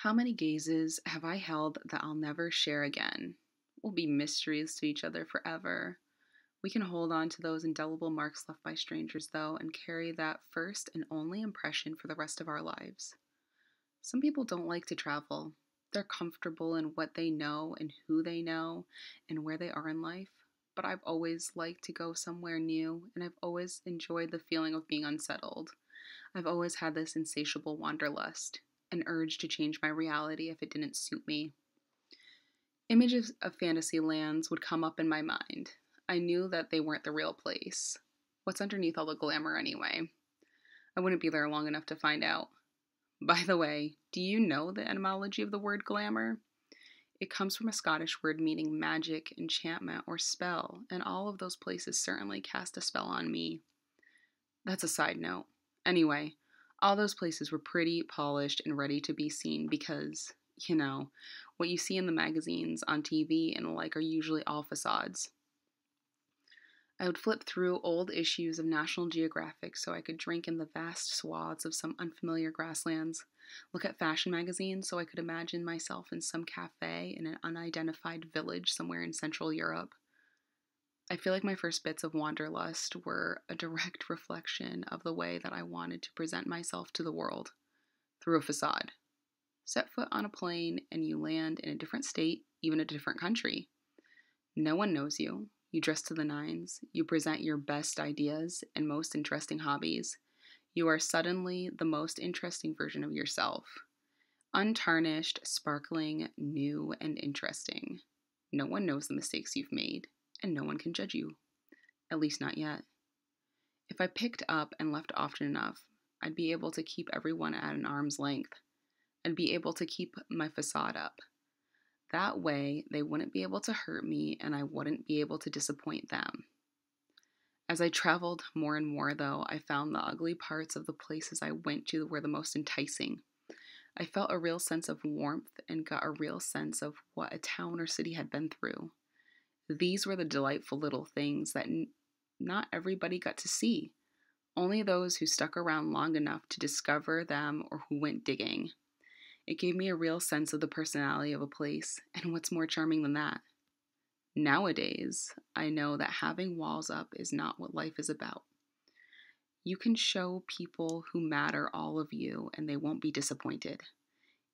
How many gazes have I held that I'll never share again? We'll be mysteries to each other forever. We can hold on to those indelible marks left by strangers, though, and carry that first and only impression for the rest of our lives. Some people don't like to travel. They're comfortable in what they know and who they know and where they are in life. But I've always liked to go somewhere new, and I've always enjoyed the feeling of being unsettled. I've always had this insatiable wanderlust, an urge to change my reality if it didn't suit me. Images of fantasy lands would come up in my mind. I knew that they weren't the real place. What's underneath all the glamour anyway? I wouldn't be there long enough to find out. By the way, do you know the etymology of the word glamour? It comes from a Scottish word meaning magic, enchantment, or spell, and all of those places certainly cast a spell on me. That's a side note. Anyway, all those places were pretty, polished, and ready to be seen because, what you see in the magazines, on TV, and the like are usually all facades. I would flip through old issues of National Geographic so I could drink in the vast swaths of some unfamiliar grasslands, look at fashion magazines so I could imagine myself in some cafe in an unidentified village somewhere in Central Europe. I feel like my first bits of wanderlust were a direct reflection of the way that I wanted to present myself to the world, through a facade. Set foot on a plane and you land in a different state, even a different country. No one knows you. You dress to the nines. You present your best ideas and most interesting hobbies. You are suddenly the most interesting version of yourself. Untarnished, sparkling, new, and interesting. No one knows the mistakes you've made, and no one can judge you. At least not yet. If I picked up and left often enough, I'd be able to keep everyone at an arm's length. I'd be able to keep my facade up. That way, they wouldn't be able to hurt me and I wouldn't be able to disappoint them. As I traveled more and more, though, I found the ugly parts of the places I went to were the most enticing. I felt a real sense of warmth and got a real sense of what a town or city had been through. These were the delightful little things that not everybody got to see. Only those who stuck around long enough to discover them or who went digging. It gave me a real sense of the personality of a place, and what's more charming than that? Nowadays, I know that having walls up is not what life is about. You can show people who matter all of you, and they won't be disappointed.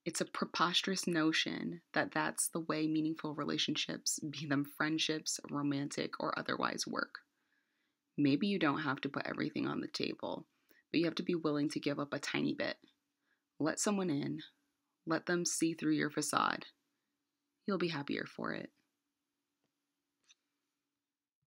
It's a preposterous notion that that's the way meaningful relationships, be them friendships, romantic, or otherwise, work. Maybe you don't have to put everything on the table, but you have to be willing to give up a tiny bit. Let someone in. Let them see through your facade. You'll be happier for it.